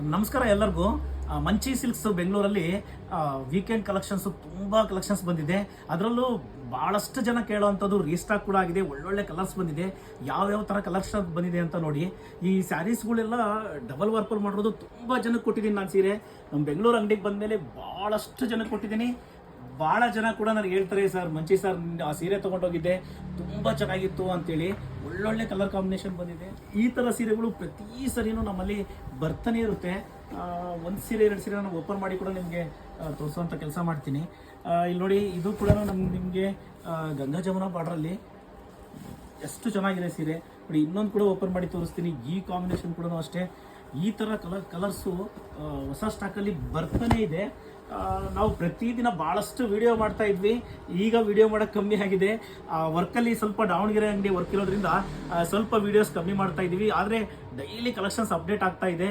ನಮಸ್ಕಾರ ಎಲ್ಲರಿಗೂ. ಮಂಚಿ ಸಿಲ್ಕ್ಸ್ ಬೆಂಗಳೂರಲ್ಲಿ ವೀಕೆಂಡ್ ಕಲೆಕ್ಷನ್ಸ್ ತುಂಬ ಕಲೆಕ್ಷನ್ಸ್ ಬಂದಿದೆ. ಅದರಲ್ಲೂ ಭಾಳಷ್ಟು ಜನ ಕೇಳೋವಂಥದ್ದು ರೀಸ್ಟಾಕ್ ಕೂಡ ಆಗಿದೆ. ಒಳ್ಳೊಳ್ಳೆ ಕಲರ್ಸ್ ಬಂದಿದೆ. ಯಾವ್ಯಾವ ಥರ ಕಲೆಕ್ಷನ್ ಬಂದಿದೆ ಅಂತ ನೋಡಿ. ಈ ಸ್ಯಾರೀಸ್ಗಳೆಲ್ಲ ಡಬಲ್ ವರ್ಪಲ್ ಮಾಡಿರೋದು ತುಂಬ ಜನಕ್ಕೆ ಕೊಟ್ಟಿದ್ದೀನಿ ನಾನು ಸೀರೆ. ನಮ್ಮ ಬೆಂಗಳೂರು ಅಂಗಡಿಗೆ ಬಂದಮೇಲೆ ಭಾಳಷ್ಟು ಜನಕ್ಕೆ ಕೊಟ್ಟಿದ್ದೀನಿ. ಭಾಳ ಜನ ಕೂಡ ನನಗೆ ಹೇಳ್ತಾರೆ, ಸರ್ ಮಂಚಿ ಸರ್ ಆ ಸೀರೆ ತೊಗೊಂಡೋಗಿದ್ದೆ ತುಂಬ ಚೆನ್ನಾಗಿತ್ತು ಅಂತೇಳಿ. ಒಳ್ಳೊಳ್ಳೆ ಕಲರ್ ಕಾಂಬಿನೇಷನ್ ಬಂದಿದೆ. ಈ ಥರ ಸೀರೆಗಳು ಪ್ರತಿ ಸರಿನೂ ನಮ್ಮಲ್ಲಿ ಬರ್ತಾನೆ ಇರುತ್ತೆ. ಒಂದು ಸೀರೆ ಎರಡು ಸೀರೆ ನಾನು ಓಪನ್ ಮಾಡಿ ಕೂಡ ನಿಮಗೆ ತೋರಿಸೋವಂಥ ಕೆಲಸ ಮಾಡ್ತೀನಿ. ಇಲ್ಲಿ ನೋಡಿ, ಇದು ಕೂಡ ನಿಮಗೆ ಗಂಗಾ ಜಮುನಾ ಬಾರ್ಡ್ರಲ್ಲಿ ಎಷ್ಟು ಚೆನ್ನಾಗಿದೆ ಸೀರೆ ನೋಡಿ. ಇನ್ನೊಂದು ಕೂಡ ಓಪನ್ ಮಾಡಿ ತೋರಿಸ್ತೀನಿ. ಈ ಕಾಂಬಿನೇಷನ್ ಕೂಡ ಅಷ್ಟೇ. ಈ ಥರ ಕಲರ್ಸು ಹೊಸ ಸ್ಟಾಕಲ್ಲಿ ಬರ್ತಾನೆ ಇದೆ. ನಾವು ಪ್ರತಿದಿನ ಭಾಳಷ್ಟು ವಿಡಿಯೋ ಮಾಡ್ತಾ ಇದ್ವಿ. ಈಗ ವಿಡಿಯೋ ಮಾಡೋಕ್ಕೆ ಕಮ್ಮಿ ಆಗಿದೆ. ವರ್ಕಲ್ಲಿ ಸ್ವಲ್ಪ ದಾವಣಗೆರೆ ಅಂಗಡಿ ವರ್ಕ್ ಇರೋದ್ರಿಂದ ಸ್ವಲ್ಪ ವೀಡಿಯೋಸ್ ಕಮ್ಮಿ ಮಾಡ್ತಾ ಇದ್ದೀವಿ. ಆದರೆ ಡೈಲಿ ಕಲೆಕ್ಷನ್ಸ್ ಅಪ್ಡೇಟ್ ಆಗ್ತಾ ಇದೆ.